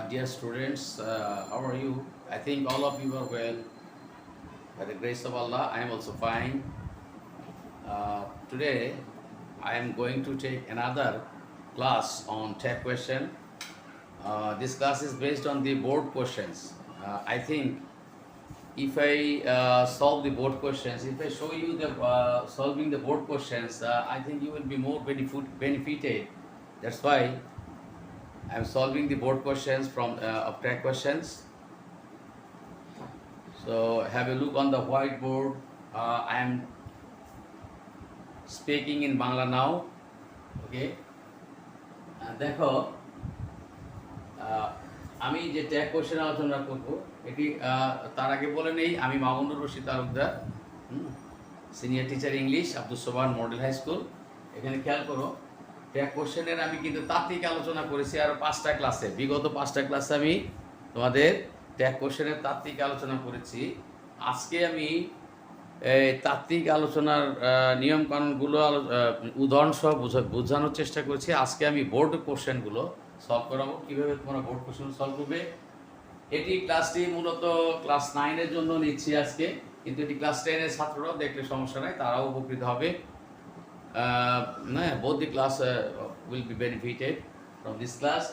Dear students, how are you? I think all of you are well. By the grace of Allah, I am also fine. Today, I am going to take another class on tech question. This class is based on the board questions. I think if I solve the board questions, if I show you the solving the board questions, I think you will be more benefited. That's why I am solving the board questions from of tech questions. So have a look on the whiteboard. I am speaking in Bangla now. Okay. দেখো আমি যে tag question আলোচনা করব এটি তার আগে বলে নেই আমি Mamunur Rashid Talukdar, senior teacher English, Abdus Sobhan model high school. এখানে খেয়াল করো, ট্যাগ কোশ্চেনের আমি কিন্তু তাত্ত্বিক আলোচনা করেছি আরও 5টা ক্লাসে। বিগত 5টা ক্লাসে আমি তোমাদের ট্যাগ কোশ্চেনের তাত্ত্বিক আলোচনা করেছি। আজকে আমি তাত্ত্বিক আলোচনার নিয়মকানুনগুলো উদাহরণসহ বোঝানোর চেষ্টা করেছি। আজকে আমি বোর্ড কোশ্চেনগুলো সলভ করাবো, কীভাবে তোমরা বোর্ড কোশ্চেন সলভ করবে। এটি ক্লাসটি মূলত ক্লাস 9-এর জন্য নিচ্ছি আজকে, কিন্তু এটি ক্লাস 10-এর ছাত্ররাও দেখলে সমস্যা নাই, তারাও উপকৃত হবে। both the class will be benefited from this class.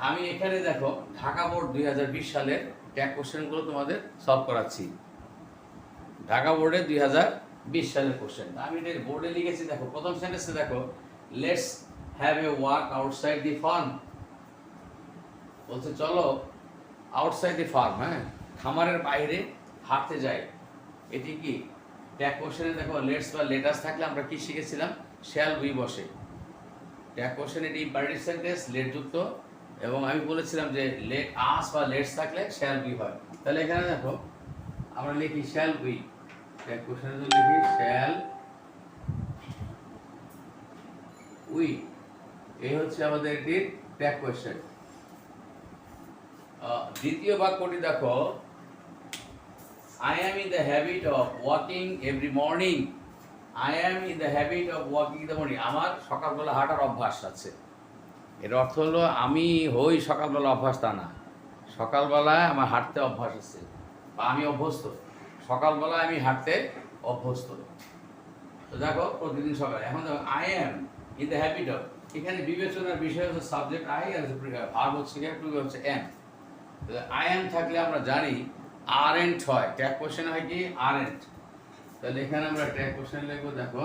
আমি এখানে দেখো ঢাকা বোর্ড 2020 সালের ট্যাগ কোশ্চেনগুলো তোমাদের সলভ করাচ্ছি। ঢাকা বোর্ডে 2020 সালের কোশ্চেন আমি এটা বোর্ডে লিখেছি। দেখো প্রথম সেন্টেন্সে দেখো, let's have a walk outside the farm. বলছে চলো আউটসাইড দি ফার্ম, খামারের বাইরে হাঁটতে যাই। এটি কি ট্যাগ কোশ্চেনে দেখো লেটস বা লেটাস থাকলে আমরা কি শিখেছিলাম, শ্যাল উই বসে। ট্যাগ কোশ্চেনে এটি ইম্পারেটিভ সেন্টেন্স লেট যুক্ত, এবং আমি বলেছিলাম যে লেট আস বা লেটস থাকলে শ্যাল উই হয়। তাহলে এখানে দেখো আমরা লিখি শ্যাল উই, ট্যাগ কোশ্চেনে যদি লিখি শ্যাল উই, এই হচ্ছে আমাদের এটির ট্যাগ কোশ্চেন। দ্বিতীয় বাক্যটি দেখো, I am in the habit of walking every morning. I am in the habit of walking in the morning. আমার সকালবেলা হাঁটার অভ্যাস আছে। এর অর্থ হলো আমি হই সকালবেলা অভ্যাস তা না, সকালবেলায় আমার হাঁটতে অভ্যাস আছে বা আমি অভ্যস্ত, সকালবেলায় আমি হাঁটতে অভ্যস্ত। তো দেখো প্রতিদিন সকালে। এখন দেখো I am in the habit of, এখানে বিবেচনার বিষয় হচ্ছে সাবজেক্ট আই আর ভার্ব হচ্ছে হচ্ছে অ্যাম। আই অ্যাম থাকলে আমরা জানি আরেন্ট হয়, ট্যাগ কোশ্চেন হয় কি আরেন্ট। তাহলে এখানে আমরা ট্যাগ কোশ্চেন লিখবো, দেখো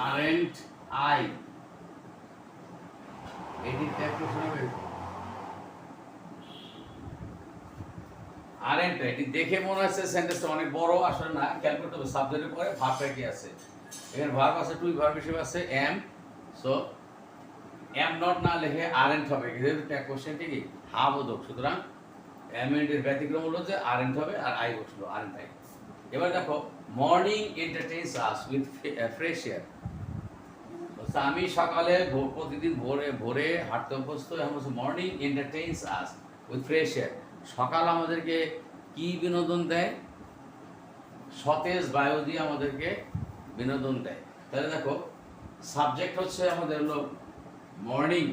আরেন্ট আই, এটি ট্যাগ কোশ্চেন হবে। আরেন্ট এটি দেখে মনে হচ্ছে সেন্টেন্সটা অনেক বড়, আসলে না। খেয়াল করতে হবে সাবজেক্টের পরে ভার্বটা কি আছে। এখানে ভার্ব আছে, টু ভার্ব হিসেবে আছে এম, সো এম নট না লিখে আরেন্ট হবে, যেহেতু ট্যাগ কোশ্চেনটি কি হা বোধক। সুতরাং এম এর ব্যতিক্রম হলো যে আরেন্ট হবে, আর আই বসলো আরেন্ট আই। এবার দেখো morning entertains us with fresh air. আমি সকালে প্রতিদিন ভোরে ভোরে হাঁটতে অভ্যস্ত। এখন বলছে morning entertains us with fresh air, সকাল আমাদেরকে কি বিনোদন দেয়, সতেজ বায়ু দিয়ে আমাদেরকে বিনোদন দেয়। তাহলে দেখো সাবজেক্ট হচ্ছে আমাদের হলো মর্নিং,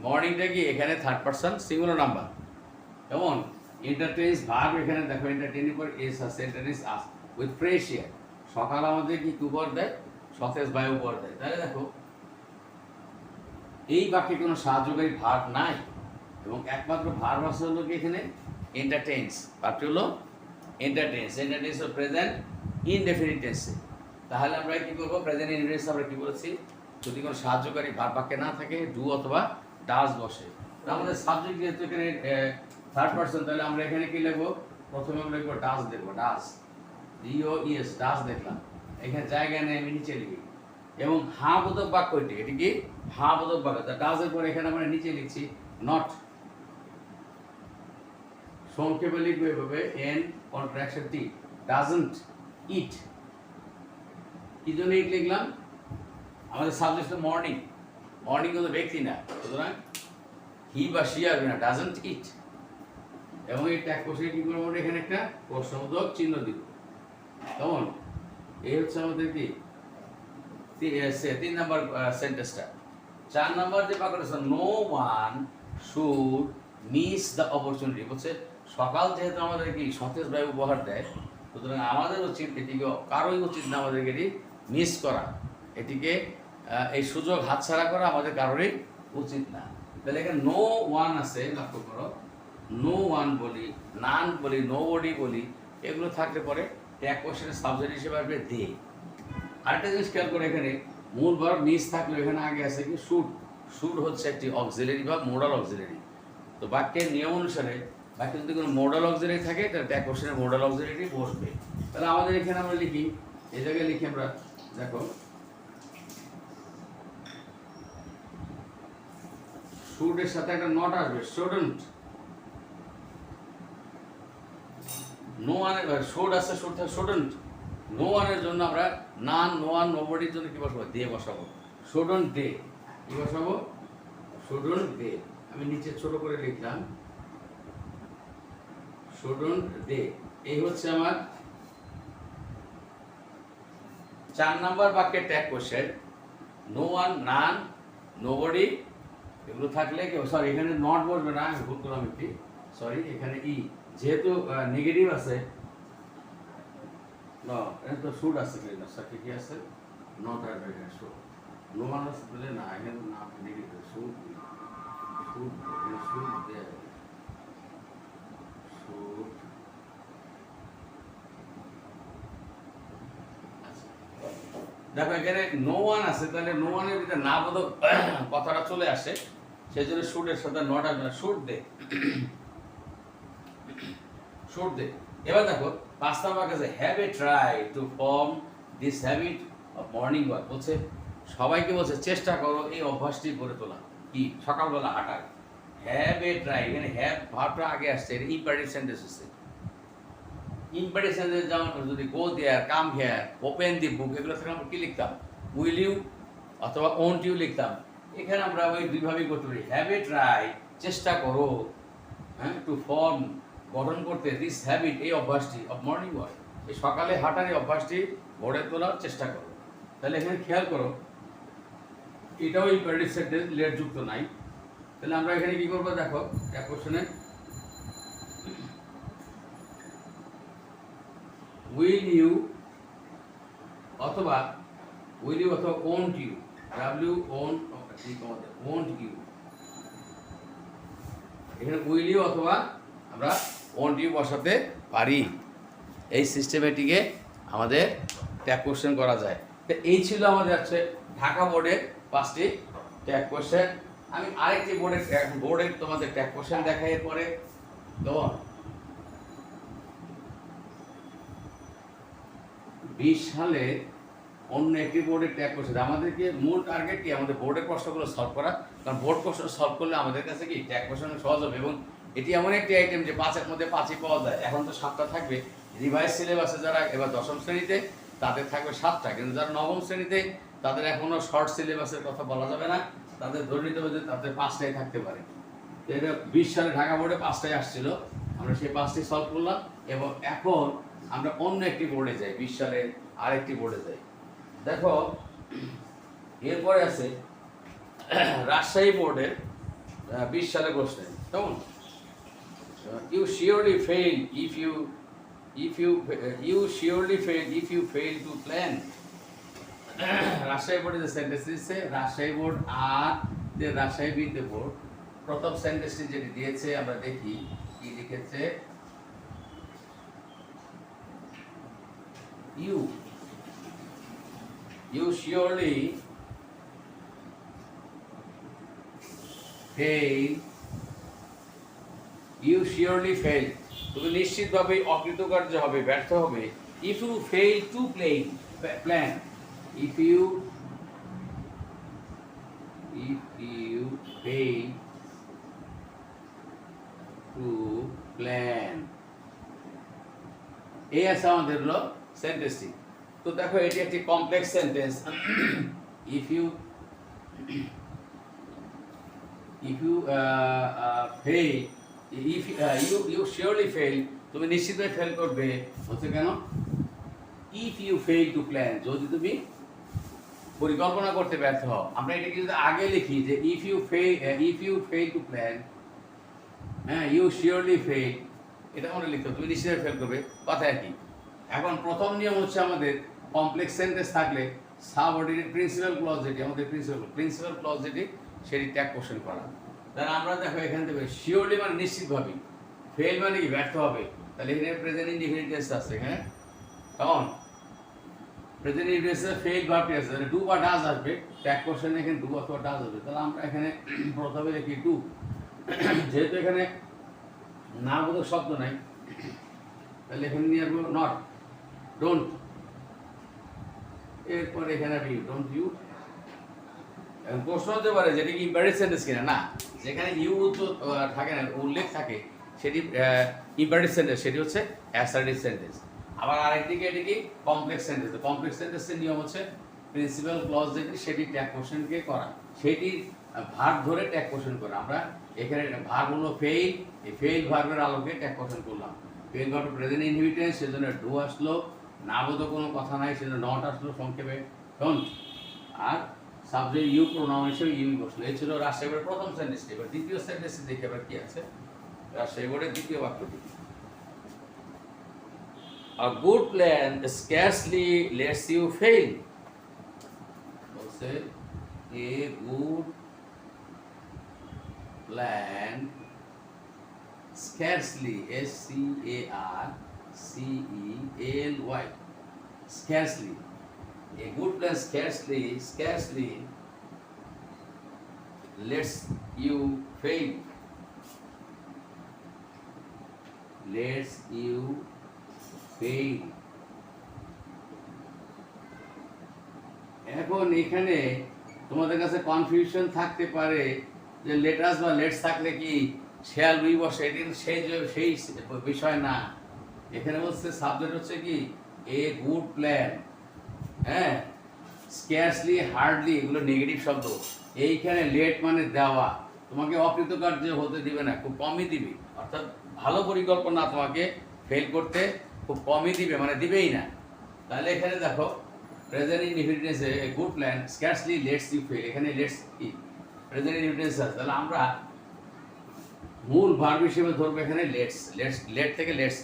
মর্নিংটা কি এখানে থার্ড পারসন সিঙ্গুলার নাম্বার। যেমন এন্টারটেইনস ভার্ব, এখানে দেখো এন্টারটেইনের পর এস আছে, এন্টারটেইনস আস উইথ ফ্রেশ এয়ার, সকাল আমাদের কি উপর দেয়, সতেজ বায়ু উপর দেয়। তাহলে দেখো এই বাক্যে কোনো সাহায্যকারী ভার্ব নাই, এবং একমাত্র ভার্ব আছে হলো কি এখানে এন্টারটেইনস। ভার্বটি হলো এন্টারটেইনস, এন্টারটেইনস হলো প্রেজেন্ট ইনডেফিনিট টেন্সে। তাহলে আমরা কি করবো, প্রেজেন্ট ইনডেফিনিট আমরা কি বলেছি, যদি কোনো সাহায্যকারী ভার্ব বাক্যে না থাকে ডু অথবা ডাজ বসে। আমাদের সাবজেক্ট যেহেতু এখানে থার্ড পারসন, তাহলে আমরা এখানে কি লিখবো, প্রথমে আমরা লিখবো ডাজ, দেখবো ডাজ, ডিওইএস ডাজ দেখলাম। এখানে জায়গা নেই, আমি নিচে লিখি। এবং হা বোধক বাক্য এটি কি হা বোধক বাক্য, তা ডাজের পরে এখানে আমরা নিচে লিখছি নট। সংক্ষেপে লিখবো এভাবে, এন কন্ট্রাকশন টি, ডাজন্ট ইট। কি জন্য ইট লিখলাম, আমাদের সাবজেক্ট মর্নিং, মর্নিং কিন্তু ব্যক্তি না, সুতরাং হি বা সি আসবে না, ডাজন্ট ইট। এবং এই ট্যাগ কোশ্চেনে কি করবো, এখানে একটা প্রশ্নবোধক চিহ্ন দিব। কেমন, এই হচ্ছে আমাদের কি 3 নাম্বার সেন্টেন্সটা। 4 নাম্বার যে বাক্যটা আছে no one should miss the opportunity বলছে সকাল যেহেতু আমাদেরকে সতেজ বায়ু উপহার দেয় সুতরাং আমাদের উচিত এটিকে কারোই উচিত না আমাদেরকে এটি মিস করা এটিকে এই সুযোগ হাতছাড়া করা আমাদের কারোরই উচিত না তাহলে এখানে নো ওয়ান আছে লক্ষ্য করো নো ওয়ান বলি নান বলি নো বডি বলি এগুলো থাকলে পরে ট্যাগ কোশ্চেনের সাবজেক্ট হিসেবে আসবে দে আরেকটা জিনিস খেয়াল করে এখানে মূল ভার্ব মিস থাকলে এখানে আগে আছে কি শুড শুড হচ্ছে একটি অক্সিলারি বা মোডাল অক্সিলারি তো বাক্যের নিয়ম অনুসারে বাক্যে যদি কোনো মোডাল অক্সিলারি থাকে তাহলে ট্যাগ কোশ্চেনের মোডাল অক্সিলারি বসবে তাহলে আমাদের এখানে আমরা লিখি এই জায়গায় লিখি আমরা দেখো শুডের সাথে একটা নট আসবে শুডন্ট নো ওয়ানের শুড আছে শুড থাকে শুডন্ট নো ওয়ানের জন্য আমরা নান নো ওয়ান নো বডির জন্য কি বসাবো দে বসাবো শুডন্ট দে কি বসাবো শুডন্ট দে আমি নিচে ছোট করে লিখলাম শুডন্ট দে এই হচ্ছে আমার 4 নাম্বার বাক্যের tag question no one none nobody এগুলো থাকলে কি সরি এখানে নট বসবে না আমি ভুল করলাম একটি সরি এখানে ই যেহেতু নেগেটিভ আছে না এটা তো শুড আছে না সাথে কি আছে নট আসবে এখানে শুড নো ওয়ান আছে বলে না এখানে না নেগেটিভ শুড শুড শুড দেয়া শুড দেখো এখানে নো ওয়ান আছে তাহলে নো ওয়ানের ভিতরে না বোধক কথাটা চলে আসে সেই জন্য শুডের সাথে নট আসবে না শুড দে শুড দে এবার দেখো 5 নাম্বার কাছে have a try to form this habit of morning walk বলছে সবাইকে বলছে চেষ্টা করো এই অভ্যাসটি গড়ে তোলা কি সকালবেলা হাঁটার হ্যাভ এ ট্রাই এখানে হ্যাভ ভার্বটা আগে আসছে এটা ইম্পারেটিভ সেন্টেন্স আছে ইম্পারেটিভ সেন্টেন্স যেমন যদি গো দেয়ার কাম হিয়ার ওপেন দি বুক এগুলো থেকে আমরা কি লিখতাম উইল ইউ অথবা ওন্ট ইউ লিখতাম এখানে আমরা ওই দুইভাবেই করতে পারি হ্যাভ এ ট্রাই চেষ্টা করো হ্যাঁ টু ফর্ম গঠন করতে দিস হ্যাবিট এই অভ্যাসটি অফ মর্নিং ওয়াক এই সকালে হাঁটার এই অভ্যাসটি গড়ে তোলার চেষ্টা করো তাহলে এখানে খেয়াল করো এটাও ইম্পারেটিভ সেন্টেন্স লেট যুক্ত নাই তাহলে আমরা এখানে কি করবো দেখো এক কোশ্চেনে উইল ইউ অথবা won't you W won't you এখানে উইল ইউ অথবা আমরা ওন্ট ইউ বসাতে পারি এই সিস্টেমেটিকে আমাদের ট্যাগ কোশ্চেন করা যায় তো এই ছিল আমাদের হচ্ছে ঢাকা বোর্ডের 5টি ট্যাগ কোশ্চেন আমি আরেকটি বোর্ডের তোমাদের ট্যাগ কোশ্চেন দেখাই এরপরে তো 20 সালে অন্য একটি বোর্ডের ট্যাগ কোশ্চেন আমাদেরকে মূল টার্গেট কি আমাদের বোর্ডের প্রশ্নগুলো সলভ করা কারণ বোর্ড প্রশ্ন সলভ করলে আমাদের কাছে কি ট্যাগ কোশ্চেন সহজ হবে এবং এটি এমন একটি আইটেম যে 5-এর মধ্যে 5ই পাওয়া যায় এখন তো 7টা থাকবে রিভাইজ সিলেবাসে যারা এবার 10ম শ্রেণীতে তাদের থাকবে 7টা কিন্তু যারা 9ম শ্রেণীতে তাদের এখনো শর্ট সিলেবাসের কথা বলা যাবে না তাদের ধরে নিতে হবে যে তাদের 5টাই থাকতে পারে তো এটা 20 সালে ঢাকা বোর্ডে 5টাই আসছিল আমরা সেই 5টি সলভ করলাম এবং এখন আমরা অন্য একটি বোর্ডে যাই 20 সালে আরেকটি বোর্ডে যাই দেখো এরপরে আছে রাজশাহী বোর্ডের 20 সালে কোশ্চেন কেমন you surely fail if you fail to plan Rajshahi বোর্ডের সেন্টেন্স দিয়েছে রাজশাহী বোর্ড আর যে রাজশাহী বিদ্যা বোর্ড প্রথম সেন্টেন্সটি যেটি দিয়েছে আমরা দেখি কি লিখেছে you surely fail তুমি নিশ্চিতভাবে অকৃতকার্য হবে ব্যর্থ হবে if you fail to plan if you fail to plan এই আছে আমাদের হলো সেন্টেন্সটি তো দেখো এটি একটি complex sentence if you fail if you surely fail তুমি নিশ্চিতভাবে ফেল করবে হচ্ছে কেন if you fail to plan যদি তুমি পরিকল্পনা করতে ব্যর্থ হও। আমরা এটাকে যদি আগে লিখি যে if you fail to plan, হ্যাঁ, ইউ শিওরলি ফেল, এটা মনে লিখতে তুমি নিশ্চয়ই ফেল করবে, কথা একই। এখন প্রথম নিয়ম হচ্ছে আমাদের কমপ্লেক্স সেন্টেন্স থাকলে সাবঅর্ডিনেট প্রিন্সিপাল ক্লজ যেটি আমাদের প্রিন্সিপাল ক্লজ যেটি সেটি ট্যাগ কোশ্চেন করা। তাহলে আমরা দেখো এখান থেকে শিওরলি মানে নিশ্চিতভাবে, ফেল মানে কি ব্যর্থ হবে, তাহলে এখানে প্রেজেন্ট ইনডিফিনিট টেন্স আছে, হ্যাঁ, কেমন প্রেজেন্ট ইনডিফিনিট ফেল ভার্বটি আছে, তাহলে ডু বা ডাজ আসবে, ট্যাগ কোশ্চেন এখানে ডু অথবা ডাজ আসবে। তাহলে আমরা এখানে প্রথমে লিখি ডু, যেহেতু এখানে না বোধক শব্দ নাই, তাহলে এখানে নিয়ে আসবো নট, ডোন্ট, এরপর এখানে আসবে ইউ, ডোন্ট ইউ। এখন প্রশ্ন হতে পারে যেটা কি ইম্পারেটিভ সেন্টেন্স কিনা, না, যেখানে ইউ তো থাকে না, উল্লেখ থাকে, সেটি ইম্পারেটিভ সেন্টেন্স, সেটি হচ্ছে অ্যাসার্টিভ সেন্টেন্স। আবার আরেকদিকে এটি কি কমপ্লেক্স সেন্টেন্স। কমপ্লেক্স সেন্টেন্সের নিয়ম হচ্ছে প্রিন্সিপাল ক্লজ যেটি সেটি ট্যাগ কোশ্চেনকে করা, সেটি ভার্ব ধরে ট্যাগ কোশ্চেন করা। আমরা এখানে ভার্ব হলো ফেইল, এই ফেইল ভার্বের আলোকে ট্যাগ কোশ্চেন করলাম। ফেইল ভার্ব প্রেজেন্ট ইনহিবিটেন্স, সেজন্য ডু আসলো, না বোধক কোনো কথা নাই সেজন্য নট আসলো, সংক্ষেপে ডোন্ট, আর সাবজেক্ট ইউ প্রোনাউন হিসেবে ইউ বসলো। এই ছিল রাজশাহী বোর্ডের প্রথম সেন্টেন্সটি। এবার দ্বিতীয় সেন্টেন্সটি দেখে আবার কি আছে রাজশাহী বোর্ডের দ্বিতীয় বাক্যটি। A good plan scarcely lets you fail. বলছে a good plan scarcely, S-C-A-R-C-E-L-Y, scarcely, a good plan scarcely lets you fail, lets you fail। এখন এখানে তোমাদের কাছে কনফিউশন থাকতে পারে যে লেটাস বা লেটস থাকলে কি শ্যাল উই বসে, এটি সেই বিষয় না। এখানে বলছে সাবজেক্ট হচ্ছে কি এ গুড প্ল্যান, হ্যাঁ, স্ক্যারসলি, হার্ডলি এগুলো নেগেটিভ শব্দ। এইখানে লেট মানে দেওয়া, তোমাকে অকৃতকার্য হতে দিবে না, খুব কমই দিবে, অর্থাৎ ভালো পরিকল্পনা তোমাকে ফেল করতে খুব কমই দিবে, মানে দিবেই না। তাহলে এখানে দেখো প্রেজেন্ট ইনডিফিনিটেন্সে good plan scarcely lets you fail, এখানে লেটস কি প্রেজেন্ট ইনডিফিনিটেন্স আছে, তাহলে আমরা মূল ভার্ব হিসেবে ধরবো এখানে লেটস, লেট থেকে লেটস,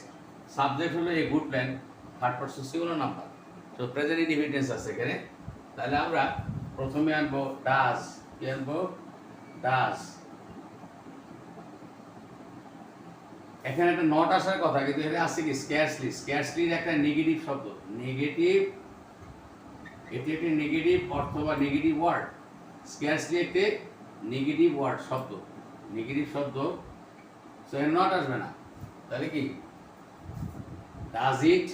সাবজেক্ট হলো a good plan, third person singular number, তো প্রেজেন্ট ইনডিফিনিটেন্স আছে এখানে। তাহলে আমরা প্রথমে আনবো ডাজ, কি আনবো ডাজ। এখানে একটা নট আসার কথা, কিন্তু এখানে আসছে কি স্ক্যারসলি, স্ক্যারসলির একটা নেগেটিভ শব্দ, নেগেটিভ, এটি একটি নেগেটিভ অথবা নেগেটিভ ওয়ার্ড, স্ক্যারসলি একটি নেগেটিভ ওয়ার্ড শব্দ, নেগেটিভ শব্দ, সো এর নট আসবে না। তাহলে কি ডাজ ইট,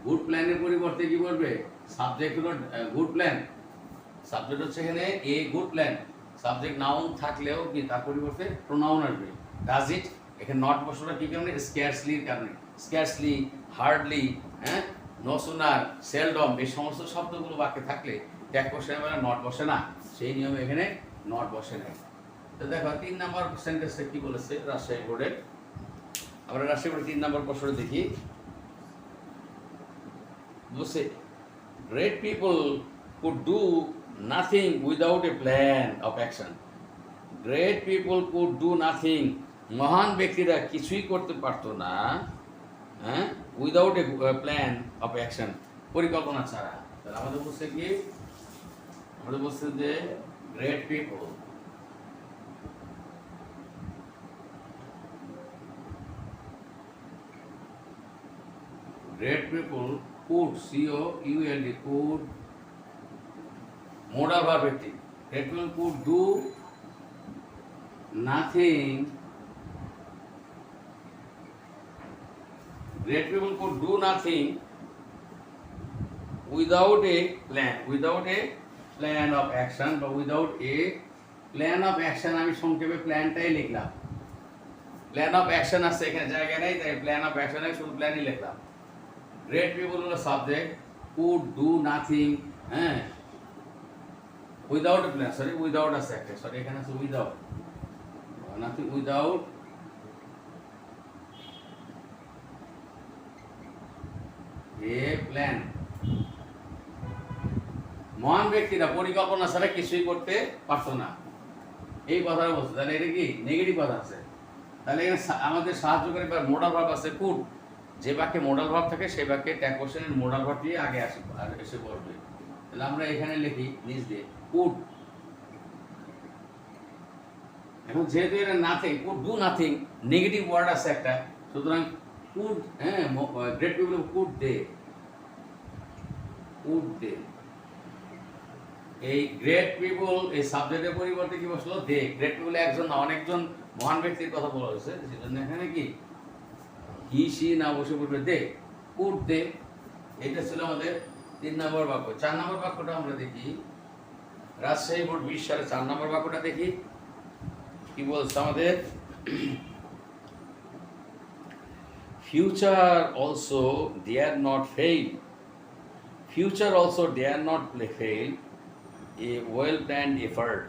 গুড প্ল্যানের পরিবর্তে কি বলবে, সাবজেক্ট হলো গুড প্ল্যান, সাবজেক্ট হচ্ছে এখানে এ গুড প্ল্যান, সাবজেক্ট নাউন থাকলেও কি তার পরিবর্তে প্রোনাউন আসবে। ডাজ ইট, এখানে নট বসাটা কি কারণে, স্ক্যারসলির কারণে। স্ক্যারসলি, হার্ডলি, হ্যাঁ, নো সুনার, সেলডম, এই সমস্ত শব্দগুলো বাক্যে থাকলে ট্যাগ কোশ্চেনের বেলা নট বসে না, সেই নিয়মে এখানে নট বসে না। তো দেখো 3 নম্বর সেন্টেন্সে কি বলেছে রাজশাহী বোর্ডের। আমরা রাজশাহী বোর্ডের 3 নম্বর প্রশ্ন দেখি। বলছে great people could do nothing without a plan of action. Great people could do nothing. মহান ব্যক্তিরা কিছুই করতে পারতো না, হ্যাঁ, without a plan of action, পরিকল্পনা ছাড়া। তাহলে আমাদের বলছে কি, আমাদের বলছে যে great people, great people could, C-O-U-L-D, could, modal verb একটি, great people could do nothing, great people could do nothing without a plan, without a plan of action, বা without a plan of action, আমি সংক্ষেপে প্ল্যানটাই লিখলাম, plan of action আছে এখানে জায়গা নেই, তাই প্ল্যান অফ অ্যাকশনে শুধু প্ল্যানই লিখলাম। গ্রেট পিপল হলো সাবজেক্ট, কুড ডু নাথিং, হ্যাঁ, without a plan, sorry without আছে একটা, সরি এখানে আছে without, nothing without a plan, মহান ব্যক্তিরা পরিকল্পনা ছাড়া কিছুই করতে পারতো না, এই কথাটা বলছে। তাহলে এটা কি নেগেটিভ কথা আছে? তাহলে এখানে আমাদের সাহায্য করে মোডাল ভার্ব আছে কুড। যে বাক্যে মোডাল ভার্ব থাকে সেই বাক্যে ট্যাগ কোশ্চেনের মোডাল ভার্বটি আগে এসে পড়বে। তাহলে আমরা এখানে লিখি নিজ দিয়ে কুড। এখন যেহেতু এটা nothing, could do nothing, negative word আছে একটা, সুতরাং কুড, হ্যাঁ, great people could they, could they. এই গ্রেট পিপল এই সাবজেক্টের পরিবর্তে কি বসলো? দে। গ্রেট পিপল একজন না, অনেকজন মহান ব্যক্তির কথা বলা হয়েছে, সেজন্য এখানে কি হি সি না বসে পড়বে দে, কুড দে। এটা ছিল আমাদের 3 নম্বর বাক্য। 4 নম্বর বাক্যটা আমরা দেখি, রাজশাহী বোর্ড 20 সালে 4 নম্বর বাক্যটা দেখি কি বলছে আমাদের। Future also dare not fail, future also dare not fail a well planned effort.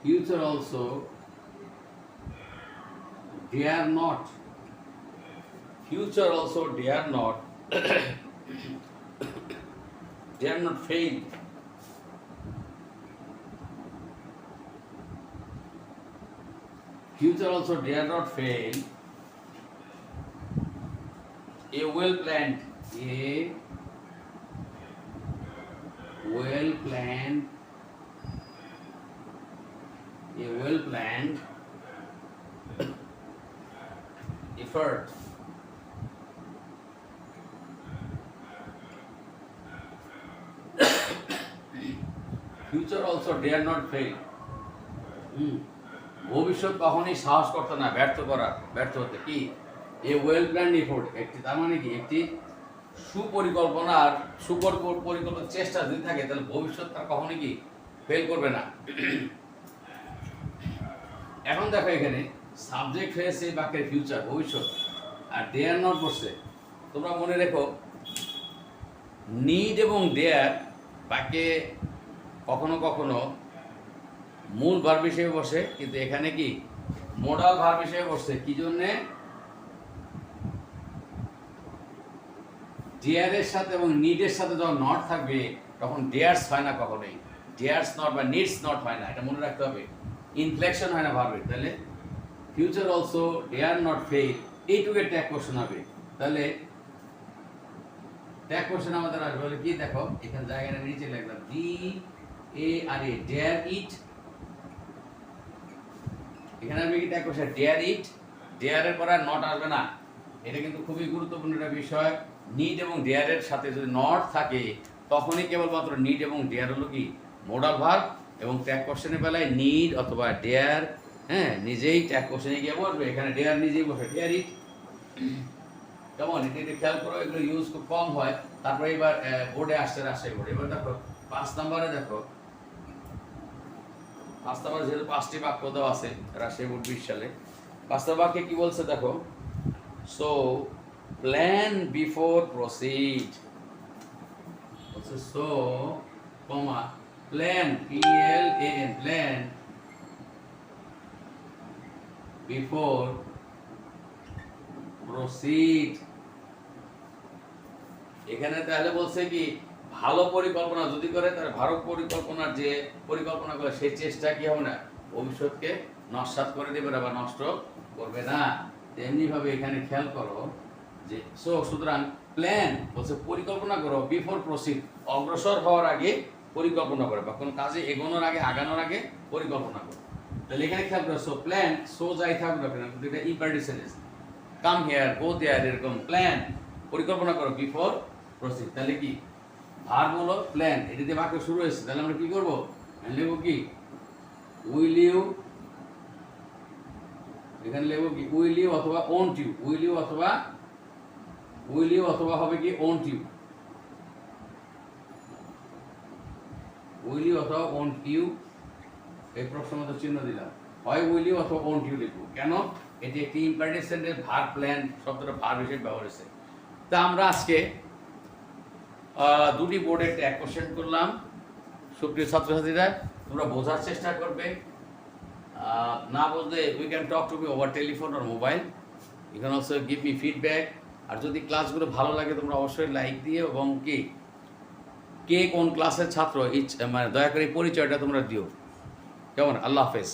Future also dare not, future also dare not dare not fail. Future also dare not fail a well planned effort. Future also dare not fail, ভবিষ্যৎ কখনোই সাহস করতে না ব্যর্থ হতে। কি এ well planned effort, একটি, তার মানে কি একটি সুপরিকল্পনার পরিকল্পনার চেষ্টা যদি থাকে তাহলে ভবিষ্যৎ তার কখনোই কি ফেল করবে না। এখন দেখো এখানে সাবজেক্ট হয়েছে বাক্যের ফিউচার ভবিষ্যৎ, আর ডেয়ার নট বসছে। তোমরা মনে রেখো নিড এবং ডেয়ার বাক্যে কখনো কখনো মূল ভার্ব হিসেবে বসে, কিন্তু এখানে কি মোডাল ভার্ব হিসেবে বসছে। কি জন্যে? ডেয়ারের সাথে এবং নিডের সাথে যখন নট থাকবে তখন ডেয়ার্স হয় না কখনোই, ডেয়ার্স নট বা নিডস নট হয় না, এটা মনে রাখতে হবে। ইনফ্লেকশন হয় না ভার্বের। তাহলে future also dare not fail, এইটুকু ট্যাগ কোশ্চেন হবে। তাহলে ট্যাগ কোশ্চেন আমাদের আসবে বলে কি, দেখো এখানে জায়গাটা নিচে লিখলাম D A R A, dare ইট। এখানে আসবে কি ট্যাগ কোশ্চেন ডেয়ার ইট, ডেয়ারের পর আর নট আসবে না। এটা কিন্তু খুবই গুরুত্বপূর্ণ একটা বিষয়। নিড এবং ডেয়ারের সাথে যদি নট থাকে তখনই কেবলমাত্র নিড এবং ডেয়ার হলো কি মোডাল ভার্ব, এবং ট্যাগ কোশ্চেনের বেলায় নিড অথবা ডেয়ার, হ্যাঁ, নিজেই ট্যাগ কোশ্চেনে গিয়ে বসবে। এখানে ডেয়ার নিজেই বসে, ডেয়ার ইট। কেমন এটা খেয়াল করো, এগুলো ইউজ খুব কম হয়। তারপরে এবার বোর্ডে আসছে, রাজশাহী বোর্ডে। এবার দেখো 5 নম্বরে, দেখো 5 নম্বরে যেহেতু 5টি বাক্য দেওয়া আছে রাজশাহী বোর্ড 20 সালে, 5 নম্বর বাক্যে কি বলছে দেখো, সো প্ল্যান বিফোর প্রসিড। বলছে so comma plan, PLAN, plan before proceed. এখানে তাহলে বলছে কি ভালো পরিকল্পনা যদি করে তাহলে ভালো পরিকল্পনার যে পরিকল্পনা করে সেই চেষ্টা কি হবে না, ভবিষ্যৎকে নস্যাৎ করে দেবে না বা নষ্ট করবে না। তেমনি ভাবে এখানে খেয়াল করো যে সুতরাং প্ল্যান বলছে পরিকল্পনা করো, বিফোর প্রসিড অগ্রসর হওয়ার আগে পরিকল্পনা করে, বা কোনো কাজে এগোনোর আগে আগানোর আগে পরিকল্পনা করো। তাহলে এখানে খেয়াল করো প্ল্যান যাই থাকবে না, কিন্তু এটা ইম্পারটিসেন্স, কাম হিয়ার, গো দেয়ার, এরকম প্ল্যান পরিকল্পনা করো বিফোর প্রসিড। তাহলে কি ভার্ব হলো প্ল্যান, এটা দিয়ে বাক্য শুরু হয়েছে। তাহলে আমরা কি করবো, লিখবো কি উইল ইউ, এখানে লিখবো কি উইল ইউ অথবা ওন্ট ইউ, উইল ইউ অথবা হবে কি ওন্ট ইউ, উইল ইউ অথবা ওন্ট ইউ। এই প্রশ্নমত চিহ্ন দিলাম, হয় উইল ইউ অথবা ওন্ট ইউ লিখবো। কেন? এটি একটি ইম্পারটিসেন্টের ভার্ব প্ল্যান শব্দটা ভার্ব হিসেবে ব্যবহার হয়েছে। তা আমরা আজকে দুটি বোর্ডে এক কোশ্চেন করলাম। সুপ্রিয় ছাত্রছাত্রীরা, তোমরা বোঝার চেষ্টা করবে, না বুঝলে we can talk to me over telephone or mobile, you can also give me feedback. আর যদি ক্লাসগুলো ভালো লাগে তোমরা অবশ্যই লাইক দিয়ে, এবং কি কে কোন ক্লাসের ছাত্র মানে দয়া করে এই পরিচয়টা তোমরা দিও। কেমন? আল্লাহ হাফেজ।